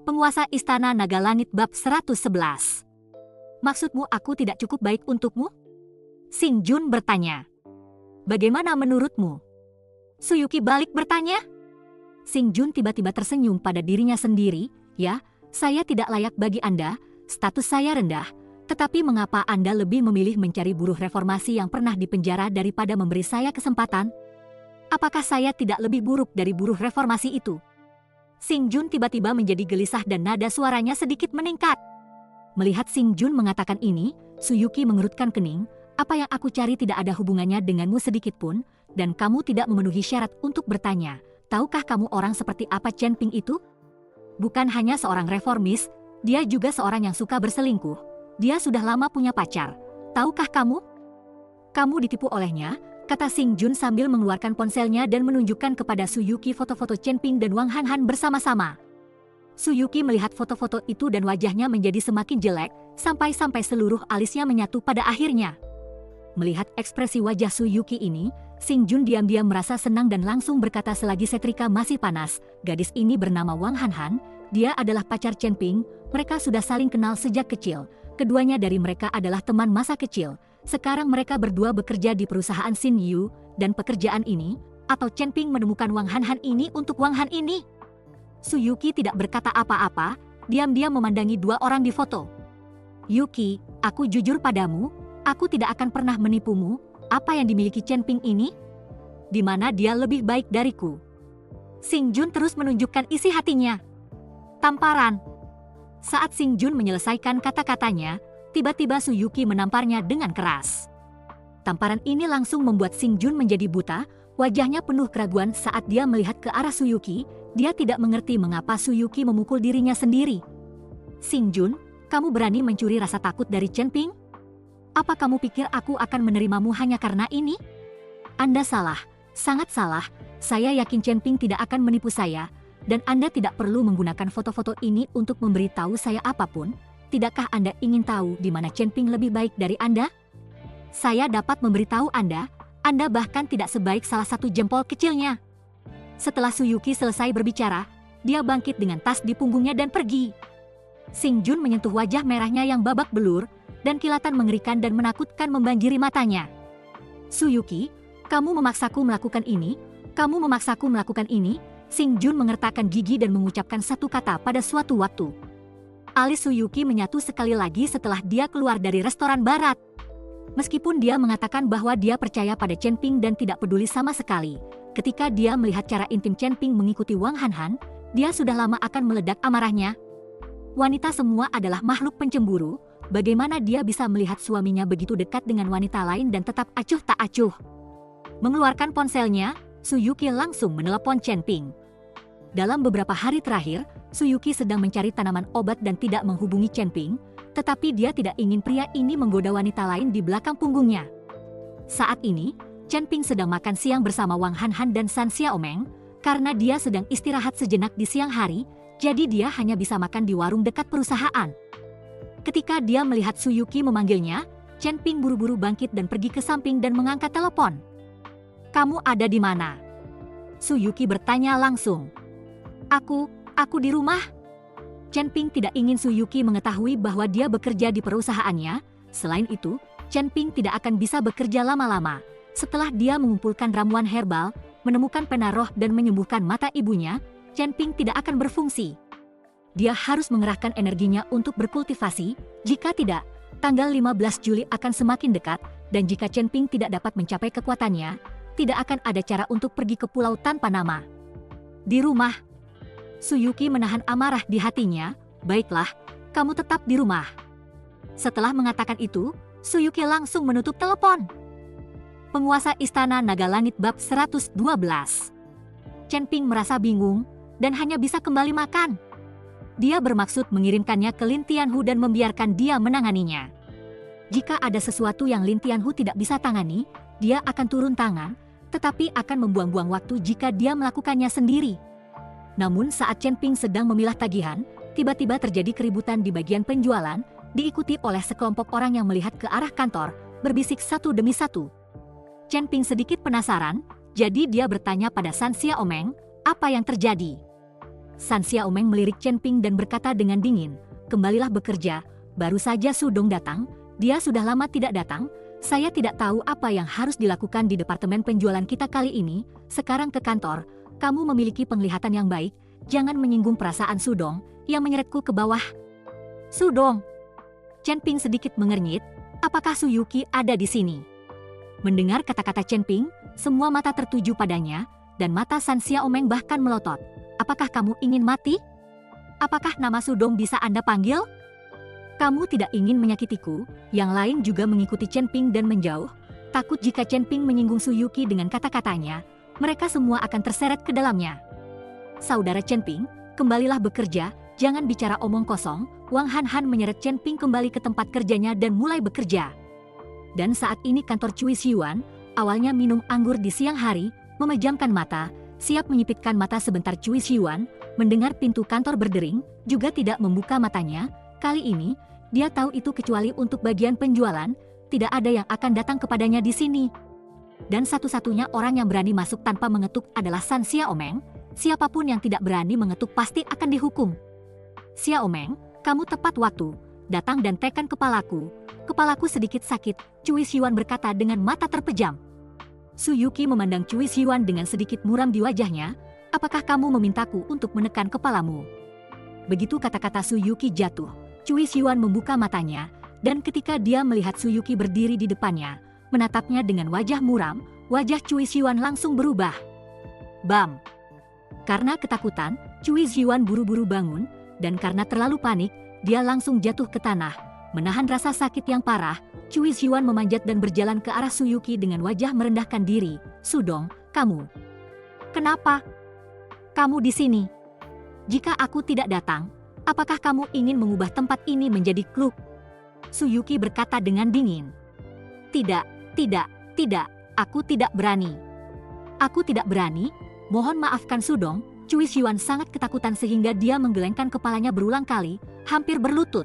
Penguasa Istana Naga Langit bab 111. Maksudmu aku tidak cukup baik untukmu? Xing Jun bertanya. Bagaimana menurutmu? Suyuki balik bertanya. Xing Jun tiba-tiba tersenyum pada dirinya sendiri. Ya, saya tidak layak bagi Anda, status saya rendah. Tetapi mengapa Anda lebih memilih mencari buruh reformasi yang pernah dipenjara daripada memberi saya kesempatan? Apakah saya tidak lebih buruk dari buruh reformasi itu? Xing Jun tiba-tiba menjadi gelisah dan nada suaranya sedikit meningkat. Melihat Xing Jun mengatakan ini, Suyuki mengerutkan kening. Apa yang aku cari tidak ada hubungannya denganmu sedikit pun, dan kamu tidak memenuhi syarat untuk bertanya. Tahukah kamu orang seperti apa Chen Ping itu? Bukan hanya seorang reformis, dia juga seorang yang suka berselingkuh. Dia sudah lama punya pacar. Tahukah kamu? Kamu ditipu olehnya, kata Xing Jun sambil mengeluarkan ponselnya dan menunjukkan kepada Suyuki foto-foto Chen Ping dan Wang Hanhan bersama-sama. Suyuki melihat foto-foto itu dan wajahnya menjadi semakin jelek, sampai-sampai seluruh alisnya menyatu pada akhirnya. Melihat ekspresi wajah Suyuki ini, Xing Jun diam-diam merasa senang dan langsung berkata selagi setrika masih panas, gadis ini bernama Wang Hanhan, dia adalah pacar Chen Ping, mereka sudah saling kenal sejak kecil, keduanya dari mereka adalah teman masa kecil. Sekarang mereka berdua bekerja di perusahaan Xin Yu, dan pekerjaan ini, atau Chen Ping menemukan Wang Hanhan ini untuk Wang Han ini. Suyuki tidak berkata apa-apa, diam-diam memandangi dua orang di foto. Yuki, aku jujur padamu, aku tidak akan pernah menipumu. Apa yang dimiliki Chen Ping ini? Di mana dia lebih baik dariku? Xing Jun terus menunjukkan isi hatinya. Tamparan. Saat Xing Jun menyelesaikan kata-katanya, tiba-tiba Suyuki menamparnya dengan keras. Tamparan ini langsung membuat Xing Jun menjadi buta, wajahnya penuh keraguan saat dia melihat ke arah Suyuki, dia tidak mengerti mengapa Suyuki memukul dirinya sendiri. Xing Jun, kamu berani mencuri rasa takut dari Chen Ping? Apa kamu pikir aku akan menerimamu hanya karena ini? Anda salah, sangat salah, saya yakin Chen Ping tidak akan menipu saya, dan Anda tidak perlu menggunakan foto-foto ini untuk memberitahu saya apapun. Tidakkah Anda ingin tahu di mana Chen Ping lebih baik dari Anda? Saya dapat memberitahu Anda bahkan tidak sebaik salah satu jempol kecilnya. Setelah Suyuki selesai berbicara, dia bangkit dengan tas di punggungnya dan pergi. Xing Jun menyentuh wajah merahnya yang babak belur, dan kilatan mengerikan dan menakutkan membanjiri matanya. Suyuki, kamu memaksaku melakukan ini, Xing Jun mengertakkan gigi dan mengucapkan satu kata pada suatu waktu. Alis Suyuki menyatu sekali lagi setelah dia keluar dari restoran barat. Meskipun dia mengatakan bahwa dia percaya pada Chen Ping dan tidak peduli sama sekali, ketika dia melihat cara intim Chen Ping mengikuti Wang Hanhan, dia sudah lama akan meledak amarahnya. Wanita semua adalah makhluk pencemburu, bagaimana dia bisa melihat suaminya begitu dekat dengan wanita lain dan tetap acuh tak acuh? Mengeluarkan ponselnya, Suyuki langsung menelepon Chen Ping. Dalam beberapa hari terakhir, Suyuki sedang mencari tanaman obat dan tidak menghubungi Chen Ping, tetapi dia tidak ingin pria ini menggoda wanita lain di belakang punggungnya. Saat ini, Chen Ping sedang makan siang bersama Wang Hanhan dan San Xiaomeng, karena dia sedang istirahat sejenak di siang hari, jadi dia hanya bisa makan di warung dekat perusahaan. Ketika dia melihat Suyuki memanggilnya, Chen Ping buru-buru bangkit dan pergi ke samping dan mengangkat telepon. Kamu ada di mana? Suyuki bertanya langsung. Aku di rumah. Chen Ping tidak ingin Suyuki mengetahui bahwa dia bekerja di perusahaannya. Selain itu, Chen Ping tidak akan bisa bekerja lama-lama. Setelah dia mengumpulkan ramuan herbal, menemukan pena roh dan menyembuhkan mata ibunya, Chen Ping tidak akan berfungsi. Dia harus mengerahkan energinya untuk berkultivasi, jika tidak, tanggal 15 Juli akan semakin dekat, dan jika Chen Ping tidak dapat mencapai kekuatannya, tidak akan ada cara untuk pergi ke pulau tanpa nama. Di rumah, Suyuki menahan amarah di hatinya. Baiklah, kamu tetap di rumah. Setelah mengatakan itu, Suyuki langsung menutup telepon. Penguasa Istana Naga Langit bab 112. Chen Ping merasa bingung, dan hanya bisa kembali makan. Dia bermaksud mengirimkannya ke Lin Tianhu dan membiarkan dia menanganinya. Jika ada sesuatu yang Lin Tianhu tidak bisa tangani, dia akan turun tangan, tetapi akan membuang-buang waktu jika dia melakukannya sendiri. Namun saat Chen Ping sedang memilah tagihan, tiba-tiba terjadi keributan di bagian penjualan, diikuti oleh sekelompok orang yang melihat ke arah kantor, berbisik satu demi satu. Chen Ping sedikit penasaran, jadi dia bertanya pada San Xiaomeng, apa yang terjadi? San Xiaomeng melirik Chen Ping dan berkata dengan dingin, "Kembalilah bekerja, baru saja Sudong datang, dia sudah lama tidak datang, saya tidak tahu apa yang harus dilakukan di departemen penjualan kita kali ini, sekarang ke kantor, kamu memiliki penglihatan yang baik, jangan menyinggung perasaan Sudong yang menyeretku ke bawah." "Sudong?" Chen Ping sedikit mengernyit, "Apakah Su Yuqi ada di sini?" Mendengar kata-kata Chen Ping, semua mata tertuju padanya, dan mata San Xiaomeng bahkan melotot. "Apakah kamu ingin mati? Apakah nama Sudong bisa Anda panggil? Kamu tidak ingin menyakitiku?" Yang lain juga mengikuti Chen Ping dan menjauh. Takut jika Chen Ping menyinggung Su Yuqi dengan kata-katanya, mereka semua akan terseret ke dalamnya. "Saudara Chen Ping, kembalilah bekerja, jangan bicara omong kosong." Wang Hanhan menyeret Chen Ping kembali ke tempat kerjanya dan mulai bekerja. Dan saat ini kantor Cui Xiuan, awalnya minum anggur di siang hari, memejamkan mata, siap menyipitkan mata sebentar. Cui Xiuan mendengar pintu kantor berdering, juga tidak membuka matanya. Kali ini, dia tahu itu kecuali untuk bagian penjualan, tidak ada yang akan datang kepadanya di sini. Dan satu-satunya orang yang berani masuk tanpa mengetuk adalah San Xiaomeng. Siapapun yang tidak berani mengetuk pasti akan dihukum. "Xiaomeng, kamu tepat waktu, datang dan tekan kepalaku. Kepalaku sedikit sakit," Cui Xiuan berkata dengan mata terpejam. Su Yuqi memandang Cui Xiuan dengan sedikit muram di wajahnya. "Apakah kamu memintaku untuk menekan kepalamu?" Begitu kata-kata Su Yuqi jatuh, Cui Xiuan membuka matanya, dan ketika dia melihat Su Yuqi berdiri di depannya, menatapnya dengan wajah muram, wajah Cui Xiuan langsung berubah. Bam! Karena ketakutan, Cui Xiuan buru-buru bangun, dan karena terlalu panik, dia langsung jatuh ke tanah. Menahan rasa sakit yang parah, Cui Xiuan memanjat dan berjalan ke arah Su Yuqi dengan wajah merendahkan diri. "Sudong, kamu. Kenapa? Kamu di sini? Jika aku tidak datang, apakah kamu ingin mengubah tempat ini menjadi klub?" Su Yuqi berkata dengan dingin. Tidak, aku tidak berani. Aku tidak berani, mohon maafkan Sudong." Cui Xiuan sangat ketakutan sehingga dia menggelengkan kepalanya berulang kali, hampir berlutut.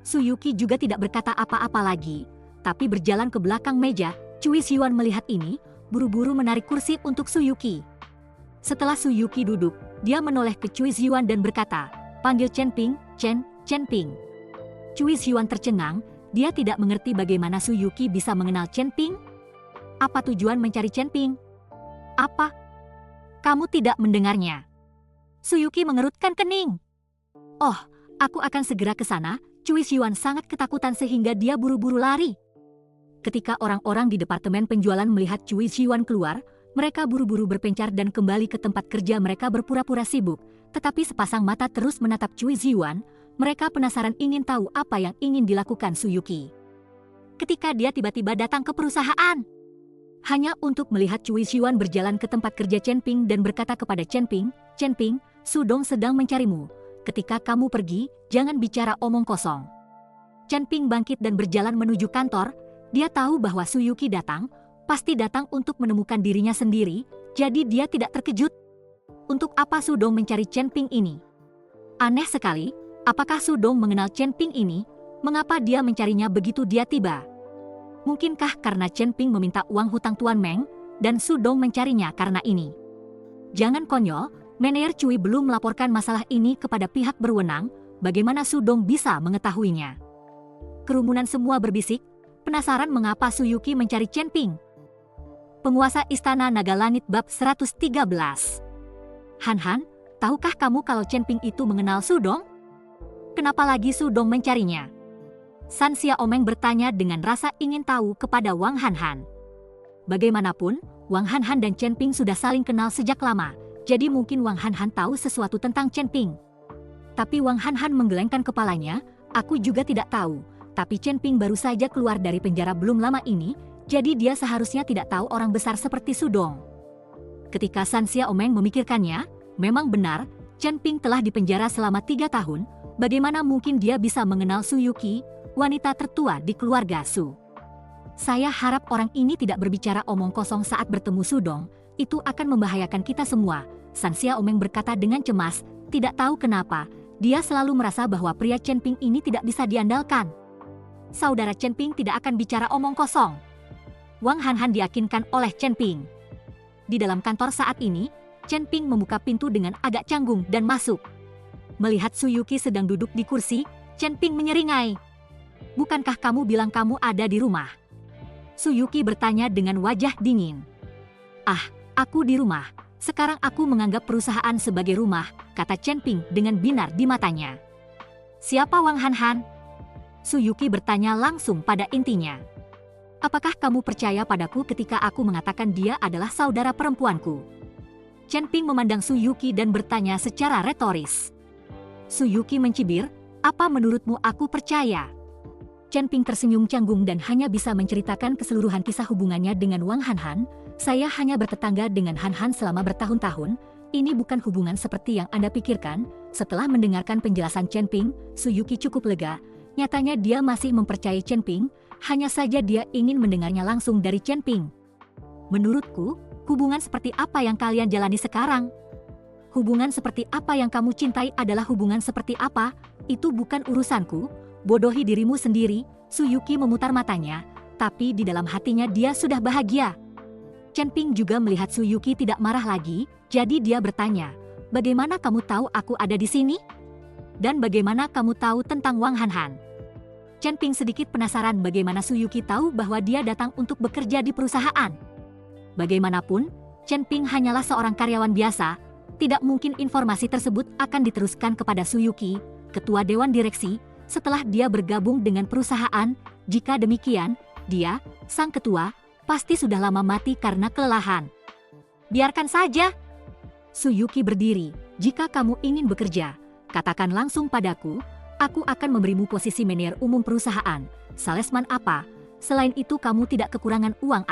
Su Yuqi juga tidak berkata apa-apa lagi, tapi berjalan ke belakang meja. Cui Xiuan melihat ini, buru-buru menarik kursi untuk Su Yuqi. Setelah Su Yuqi duduk, dia menoleh ke Cui Xiuan dan berkata, "Panggil Chen Ping, Chen Ping." Cui Xiuan tercengang, dia tidak mengerti bagaimana Su Yuqi bisa mengenal Chen Ping. Apa tujuan mencari Chen Ping? Apa? Kamu tidak mendengarnya? Su Yuqi mengerutkan kening. "Oh, aku akan segera ke sana." Cui Xiuan sangat ketakutan sehingga dia buru-buru lari. Ketika orang-orang di departemen penjualan melihat Cui Xiuan keluar, mereka buru-buru berpencar dan kembali ke tempat kerja mereka berpura-pura sibuk. Tetapi sepasang mata terus menatap Cui Xiuan, mereka penasaran ingin tahu apa yang ingin dilakukan Su Yuqi. Ketika dia tiba-tiba datang ke perusahaan, hanya untuk melihat Cui Xiuan berjalan ke tempat kerja Chen Ping dan berkata kepada Chen Ping, Sudong sedang mencarimu. Ketika kamu pergi, jangan bicara omong kosong." Chen Ping bangkit dan berjalan menuju kantor. Dia tahu bahwa Su Yuqi datang, pasti datang untuk menemukan dirinya sendiri, jadi dia tidak terkejut. Untuk apa Sudong mencari Chen Ping ini? Aneh sekali, apakah Sudong mengenal Chen Ping ini? Mengapa dia mencarinya begitu dia tiba? Mungkinkah karena Chen Ping meminta uang hutang Tuan Meng, dan Sudong mencarinya karena ini? Jangan konyol, manajer Cui belum melaporkan masalah ini kepada pihak berwenang, bagaimana Sudong bisa mengetahuinya? Kerumunan semua berbisik, penasaran mengapa Su Yuqi mencari Chen Ping. Penguasa Istana Naga Langit bab 113. "Han, tahukah kamu kalau Chen Ping itu mengenal Sudong? Kenapa lagi Sudong mencarinya?" San Xiaomeng bertanya dengan rasa ingin tahu kepada Wang Hanhan. Bagaimanapun, Wang Hanhan dan Chen Ping sudah saling kenal sejak lama, jadi mungkin Wang Hanhan tahu sesuatu tentang Chen Ping. Tapi Wang Hanhan menggelengkan kepalanya, "Aku juga tidak tahu, tapi Chen Ping baru saja keluar dari penjara belum lama ini, jadi dia seharusnya tidak tahu orang besar seperti Sudong." Ketika San Xiaomeng memikirkannya, memang benar, Chen Ping telah dipenjara selama 3 tahun, bagaimana mungkin dia bisa mengenal Su Yuqi, wanita tertua di keluarga Su. "Saya harap orang ini tidak berbicara omong kosong saat bertemu Sudong, itu akan membahayakan kita semua." San Xiaomeng berkata dengan cemas, tidak tahu kenapa, dia selalu merasa bahwa pria Chen Ping ini tidak bisa diandalkan. Saudara Chen Ping tidak akan bicara omong kosong. Wang Hanhan diyakinkan oleh Chen Ping. Di dalam kantor saat ini, Chen Ping membuka pintu dengan agak canggung dan masuk. Melihat Suyuki sedang duduk di kursi, Chen Ping menyeringai. "Bukankah kamu bilang kamu ada di rumah?" Suyuki bertanya dengan wajah dingin. "Ah, aku di rumah. Sekarang aku menganggap perusahaan sebagai rumah," kata Chen Ping dengan binar di matanya. "Siapa Wang Han?" Suyuki bertanya langsung pada intinya. "Apakah kamu percaya padaku ketika aku mengatakan dia adalah saudara perempuanku?" Chen Ping memandang Suyuki dan bertanya secara retoris. Suyuki mencibir, "Apa menurutmu aku percaya?" Chen Ping tersenyum canggung dan hanya bisa menceritakan keseluruhan kisah hubungannya dengan Wang Han. "Saya hanya bertetangga dengan Han selama bertahun-tahun. Ini bukan hubungan seperti yang Anda pikirkan." Setelah mendengarkan penjelasan Chen Ping, Suyuki cukup lega. Nyatanya dia masih mempercayai Chen Ping, hanya saja dia ingin mendengarnya langsung dari Chen Ping. "Menurutku, hubungan seperti apa yang kalian jalani sekarang? Hubungan seperti apa yang kamu cintai adalah hubungan seperti apa? Itu bukan urusanku. Bodohi dirimu sendiri." Suyuki memutar matanya, tapi di dalam hatinya dia sudah bahagia. Chen Ping juga melihat Suyuki tidak marah lagi, jadi dia bertanya, "Bagaimana kamu tahu aku ada di sini? Dan bagaimana kamu tahu tentang Wang Han?" Chen Ping sedikit penasaran bagaimana Suyuki tahu bahwa dia datang untuk bekerja di perusahaan. Bagaimanapun, Chen Ping hanyalah seorang karyawan biasa. Tidak mungkin informasi tersebut akan diteruskan kepada Suyuki, ketua dewan direksi, setelah dia bergabung dengan perusahaan. Jika demikian, dia, sang ketua, pasti sudah lama mati karena kelelahan. "Biarkan saja." Suyuki berdiri. "Jika kamu ingin bekerja, katakan langsung padaku. Aku akan memberimu posisi manajer umum perusahaan. Salesman apa? Selain itu kamu tidak kekurangan uang."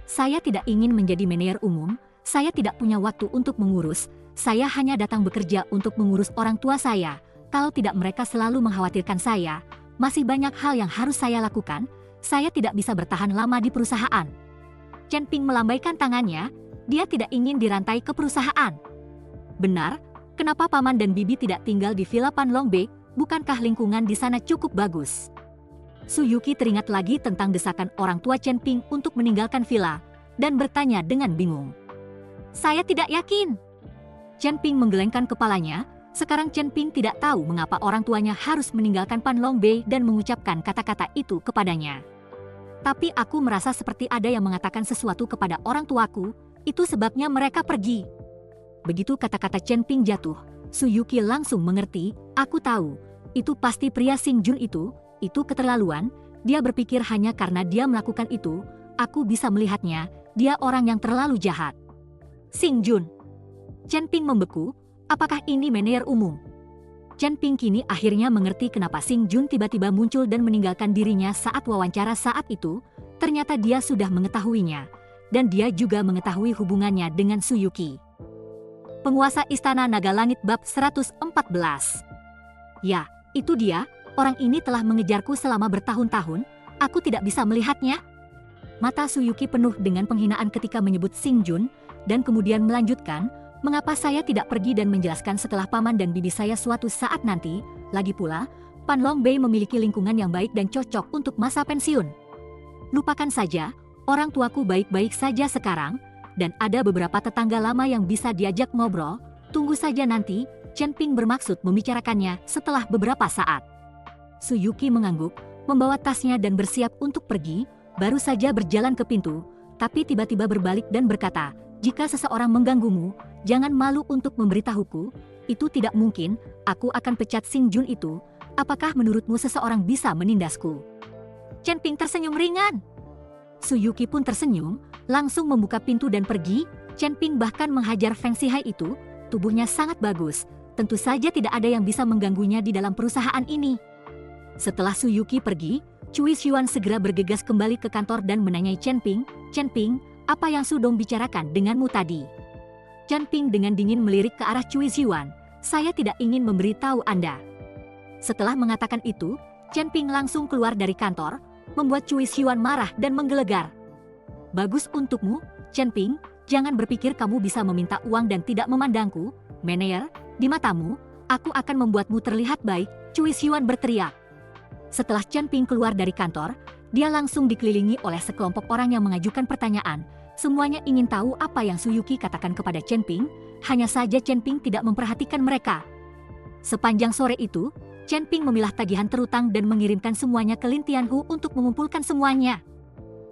"Saya tidak ingin menjadi manajer umum. Saya tidak punya waktu untuk mengurus. Saya hanya datang bekerja untuk mengurus orang tua saya. Kalau tidak mereka selalu mengkhawatirkan saya. Masih banyak hal yang harus saya lakukan. Saya tidak bisa bertahan lama di perusahaan." Chen Ping melambaikan tangannya. Dia tidak ingin dirantai ke perusahaan. "Benar, kenapa Paman dan Bibi tidak tinggal di Villa Panlongbei? Bukankah lingkungan di sana cukup bagus?" Suyuki teringat lagi tentang desakan orang tua Chen Ping untuk meninggalkan villa, dan bertanya dengan bingung. "Saya tidak yakin." Chen Ping menggelengkan kepalanya. Sekarang Chen Ping tidak tahu mengapa orang tuanya harus meninggalkan Panlongbei dan mengucapkan kata-kata itu kepadanya. "Tapi aku merasa seperti ada yang mengatakan sesuatu kepada orang tuaku, itu sebabnya mereka pergi." Begitu kata-kata Chen Ping jatuh, Suyuki langsung mengerti. "Aku tahu, itu pasti pria Xing Jun itu keterlaluan. Dia berpikir hanya karena dia melakukan itu, aku bisa melihatnya, dia orang yang terlalu jahat." "Xing Jun?" Chen Ping membeku. "Apakah ini manajer umum?" Chen Ping kini akhirnya mengerti kenapa Xing Jun tiba-tiba muncul dan meninggalkan dirinya saat wawancara saat itu. Ternyata dia sudah mengetahuinya, dan dia juga mengetahui hubungannya dengan Suyuki. Penguasa Istana Naga Langit bab 114. "Ya, itu dia, orang ini telah mengejarku selama bertahun-tahun, aku tidak bisa melihatnya." Mata Suyuki penuh dengan penghinaan ketika menyebut Xing Jun, dan kemudian melanjutkan, "Mengapa saya tidak pergi dan menjelaskan setelah Paman dan Bibi saya suatu saat nanti? Lagi pula, Panlongbei memiliki lingkungan yang baik dan cocok untuk masa pensiun. Lupakan saja, orang tuaku baik-baik saja sekarang, dan ada beberapa tetangga lama yang bisa diajak ngobrol. Tunggu saja nanti." Chen Ping bermaksud membicarakannya setelah beberapa saat. Suyuki mengangguk, membawa tasnya dan bersiap untuk pergi, baru saja berjalan ke pintu, tapi tiba-tiba berbalik dan berkata, "Jika seseorang mengganggumu, jangan malu untuk memberitahuku. Itu tidak mungkin, aku akan pecat Xing Jun itu. Apakah menurutmu seseorang bisa menindasku?" Chen Ping tersenyum ringan. Suyuki pun tersenyum, langsung membuka pintu dan pergi. Chen Ping bahkan menghajar Feng Sihai itu, tubuhnya sangat bagus. Tentu saja tidak ada yang bisa mengganggunya di dalam perusahaan ini. Setelah Suyuki pergi, Cui Xuan segera bergegas kembali ke kantor dan menanyai Chen Ping, "Chen Ping, apa yang Sudong bicarakan denganmu tadi?" Chen Ping dengan dingin melirik ke arah Cui Xuan, "Saya tidak ingin memberitahu Anda." Setelah mengatakan itu, Chen Ping langsung keluar dari kantor, membuat Cui Xuan marah dan menggelegar. "Bagus untukmu, Chen Ping, jangan berpikir kamu bisa meminta uang dan tidak memandangku. Manajer, di matamu, aku akan membuatmu terlihat baik," Cui Xuan berteriak. Setelah Chen Ping keluar dari kantor, dia langsung dikelilingi oleh sekelompok orang yang mengajukan pertanyaan. Semuanya ingin tahu apa yang Suyuki katakan kepada Chen Ping, hanya saja Chen Ping tidak memperhatikan mereka. Sepanjang sore itu, Chen Ping memilah tagihan terutang dan mengirimkan semuanya ke Lin Tianhu untuk mengumpulkan semuanya.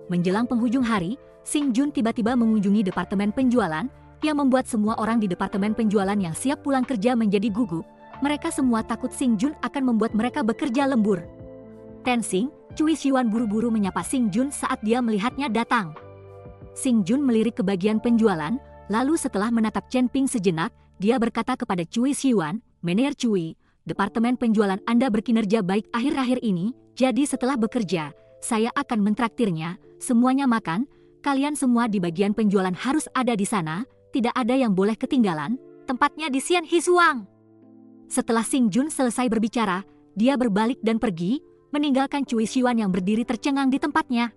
Menjelang penghujung hari, Xing Jun tiba-tiba mengunjungi departemen penjualan, yang membuat semua orang di departemen penjualan yang siap pulang kerja menjadi gugup. Mereka semua takut Xing Jun akan membuat mereka bekerja lembur. Tenzing, Cui Xiuan buru-buru menyapa Xing Jun saat dia melihatnya datang. Xing Jun melirik ke bagian penjualan, lalu setelah menatap Chen Ping sejenak, dia berkata kepada Cui Xiuan, "Manajer Cui, departemen penjualan Anda berkinerja baik akhir-akhir ini, jadi setelah bekerja, saya akan mentraktirnya, semuanya makan, kalian semua di bagian penjualan harus ada di sana, tidak ada yang boleh ketinggalan, tempatnya di Xian Hisuang." Setelah Xing Jun selesai berbicara, dia berbalik dan pergi, meninggalkan Cui Xiuan yang berdiri tercengang di tempatnya.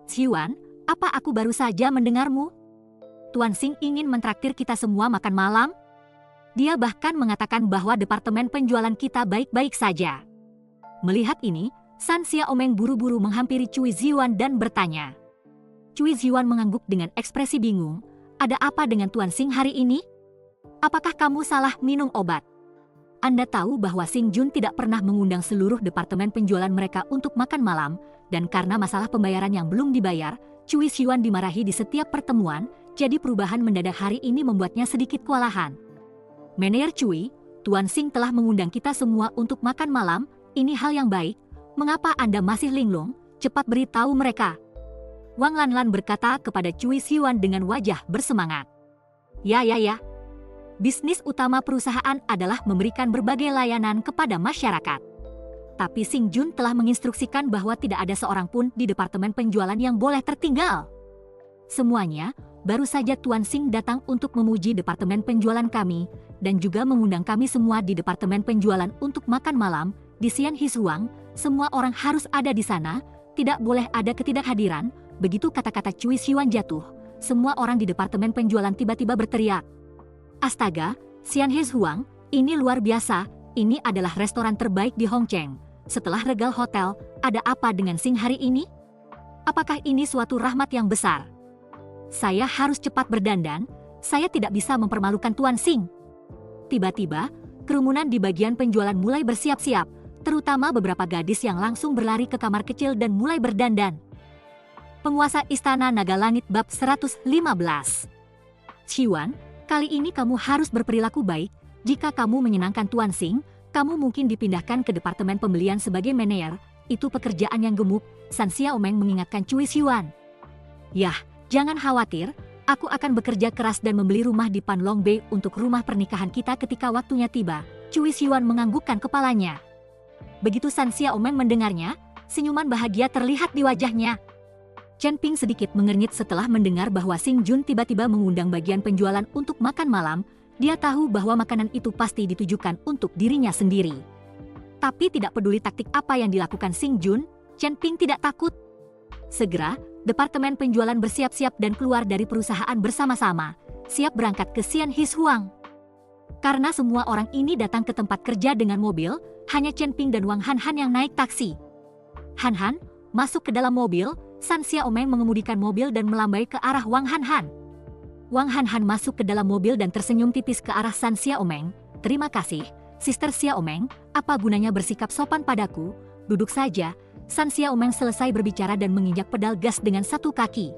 "Xiuan, apa aku baru saja mendengarmu? Tuan Xing ingin mentraktir kita semua makan malam? Dia bahkan mengatakan bahwa departemen penjualan kita baik-baik saja." Melihat ini, San Xiaomeng buru-buru menghampiri Cui Xiuan dan bertanya. Cui Xiuan mengangguk dengan ekspresi bingung. "Ada apa dengan Tuan Xing hari ini? Apakah kamu salah minum obat? Anda tahu bahwa Xing Jun tidak pernah mengundang seluruh departemen penjualan mereka untuk makan malam, dan karena masalah pembayaran yang belum dibayar, Cui Xiuan dimarahi di setiap pertemuan, jadi perubahan mendadak hari ini membuatnya sedikit kewalahan. Manajer Cui, Tuan Xing telah mengundang kita semua untuk makan malam, ini hal yang baik, mengapa Anda masih linglung? Cepat beritahu mereka." Wang Lanlan berkata kepada Cui Xiuan dengan wajah bersemangat. Ya. Bisnis utama perusahaan adalah memberikan berbagai layanan kepada masyarakat. Tapi Xing Jun telah menginstruksikan bahwa tidak ada seorang pun di departemen penjualan yang boleh tertinggal. Semuanya, baru saja Tuan Xing datang untuk memuji departemen penjualan kami, dan juga mengundang kami semua di departemen penjualan untuk makan malam, di Xian Hisuang, semua orang harus ada di sana, tidak boleh ada ketidakhadiran. Begitu kata-kata Cui Xiuan jatuh, semua orang di departemen penjualan tiba-tiba berteriak. "Astaga, Xian Hisuang, ini luar biasa, ini adalah restoran terbaik di Hongcheng. Setelah Regal Hotel, ada apa dengan Xing hari ini? Apakah ini suatu rahmat yang besar? Saya harus cepat berdandan, saya tidak bisa mempermalukan Tuan Xing." Tiba-tiba, kerumunan di bagian penjualan mulai bersiap-siap, terutama beberapa gadis yang langsung berlari ke kamar kecil dan mulai berdandan. Penguasa Istana Naga Langit bab 115. "Xiuan, kali ini kamu harus berperilaku baik. Jika kamu menyenangkan Tuan Xing, kamu mungkin dipindahkan ke departemen pembelian sebagai manajer. Itu pekerjaan yang gemuk," San Xiaomeng mengingatkan Cui Xiuan. "Yah, jangan khawatir, aku akan bekerja keras dan membeli rumah di Panlong Bay untuk rumah pernikahan kita ketika waktunya tiba." Cui Xiuan menganggukkan kepalanya. Begitu San Xiaomeng mendengarnya, senyuman bahagia terlihat di wajahnya. Chen Ping sedikit mengernyit setelah mendengar bahwa Xing Jun tiba-tiba mengundang bagian penjualan untuk makan malam. Dia tahu bahwa makanan itu pasti ditujukan untuk dirinya sendiri. Tapi tidak peduli taktik apa yang dilakukan Xing Jun, Chen Ping tidak takut. Segera, departemen penjualan bersiap-siap dan keluar dari perusahaan bersama-sama, siap berangkat ke Xian Hisuang. Karena semua orang ini datang ke tempat kerja dengan mobil, hanya Chen Ping dan Wang Han Han yang naik taksi. Han Han masuk ke dalam mobil. San Xiaomeng mengemudikan mobil dan melambai ke arah Wang Han Han. Wang Han Han masuk ke dalam mobil dan tersenyum tipis ke arah San Xiaomeng. "Terima kasih, Sister Xiaomeng, apa gunanya bersikap sopan padaku? Duduk saja." San Xiaomeng selesai berbicara dan menginjak pedal gas dengan satu kaki.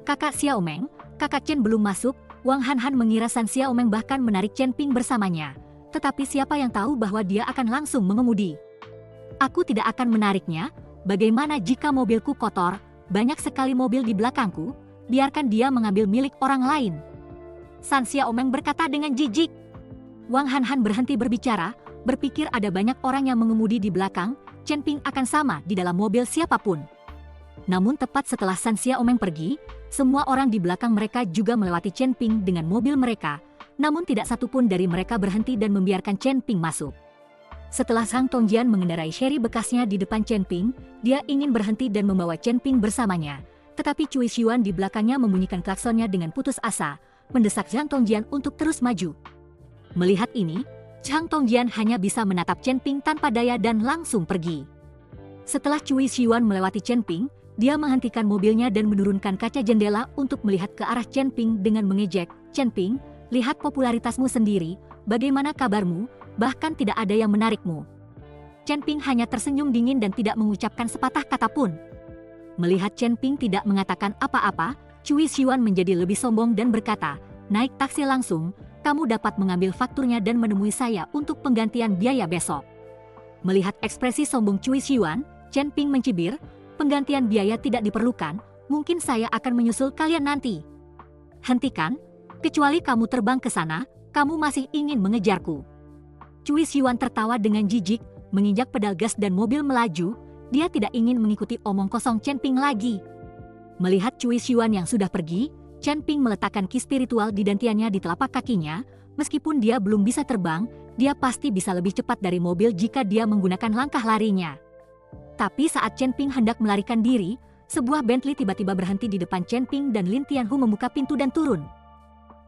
Kakak Xiaomeng, kakak Chen belum masuk." Wang Han Han mengira San Xiaomeng bahkan menarik Chen Ping bersamanya. Tetapi siapa yang tahu bahwa dia akan langsung mengemudi. "Aku tidak akan menariknya. Bagaimana jika mobilku kotor? Banyak sekali mobil di belakangku. Biarkan dia mengambil milik orang lain." San Xiaomeng berkata dengan jijik. Wang Han Han berhenti berbicara, berpikir ada banyak orang yang mengemudi di belakang, Chen Ping akan sama di dalam mobil siapapun. Namun tepat setelah San Xiaomeng pergi, semua orang di belakang mereka juga melewati Chen Ping dengan mobil mereka, namun tidak satupun dari mereka berhenti dan membiarkan Chen Ping masuk. Setelah Sang Tongjian mengendarai Sherry bekasnya di depan Chen Ping, dia ingin berhenti dan membawa Chen Ping bersamanya. Tetapi Cui Xiuan di belakangnya membunyikan klaksonnya dengan putus asa, mendesak Sang Tongjian untuk terus maju. Melihat ini, Sang Tongjian hanya bisa menatap Chen Ping tanpa daya dan langsung pergi. Setelah Cui Xiuan melewati Chen Ping, Dia menghentikan mobilnya dan menurunkan kaca jendela untuk melihat ke arah Chen Ping dengan mengejek. Chen Ping, lihat popularitasmu sendiri, bagaimana kabarmu, bahkan tidak ada yang menarikmu. Chen Ping hanya tersenyum dingin dan tidak mengucapkan sepatah kata pun. Melihat Chen Ping tidak mengatakan apa-apa, Cui Xiuan menjadi lebih sombong dan berkata, naik taksi langsung, kamu dapat mengambil fakturnya dan menemui saya untuk penggantian biaya besok. Melihat ekspresi sombong Cui Xiuan, Chen Ping mencibir, penggantian biaya tidak diperlukan, mungkin saya akan menyusul kalian nanti. Hentikan, kecuali kamu terbang ke sana, kamu masih ingin mengejarku. Cui Xiuan tertawa dengan jijik, menginjak pedal gas dan mobil melaju, dia tidak ingin mengikuti omong kosong Chen Ping lagi. Melihat Cui Xiuan yang sudah pergi, Chen Ping meletakkan ki spiritual di dantiannya di telapak kakinya, meskipun dia belum bisa terbang, dia pasti bisa lebih cepat dari mobil jika dia menggunakan langkah larinya. Tapi saat Chen Ping hendak melarikan diri, sebuah Bentley tiba-tiba berhenti di depan Chen Ping dan Lin Tianhu membuka pintu dan turun.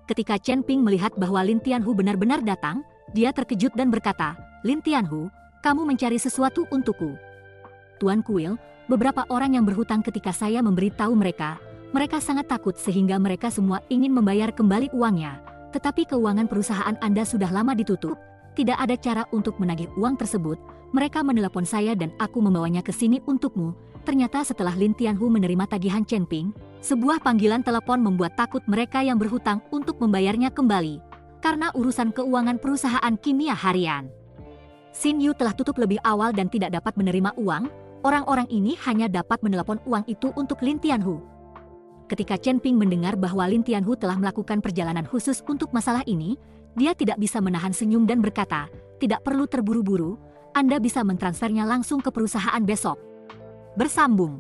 Ketika Chen Ping melihat bahwa Lin Tianhu benar-benar datang, dia terkejut dan berkata, Lin Tianhu, kamu mencari sesuatu untukku. Tuan Kuil, beberapa orang yang berhutang ketika saya memberitahu mereka sangat takut sehingga mereka semua ingin membayar kembali uangnya. Tetapi keuangan perusahaan Anda sudah lama ditutup, tidak ada cara untuk menagih uang tersebut. Mereka menelepon saya dan aku membawanya ke sini untukmu. Ternyata setelah Lin Tianhu menerima tagihan Chen Ping, sebuah panggilan telepon membuat takut mereka yang berhutang untuk membayarnya kembali. Karena urusan keuangan perusahaan kimia harian. Xin Yu telah tutup lebih awal dan tidak dapat menerima uang, orang-orang ini hanya dapat menelepon uang itu untuk Lin Tianhu. Ketika Chen Ping mendengar bahwa Lin Tianhu telah melakukan perjalanan khusus untuk masalah ini, dia tidak bisa menahan senyum dan berkata, tidak perlu terburu-buru, Anda bisa mentransfernya langsung ke perusahaan besok. Bersambung.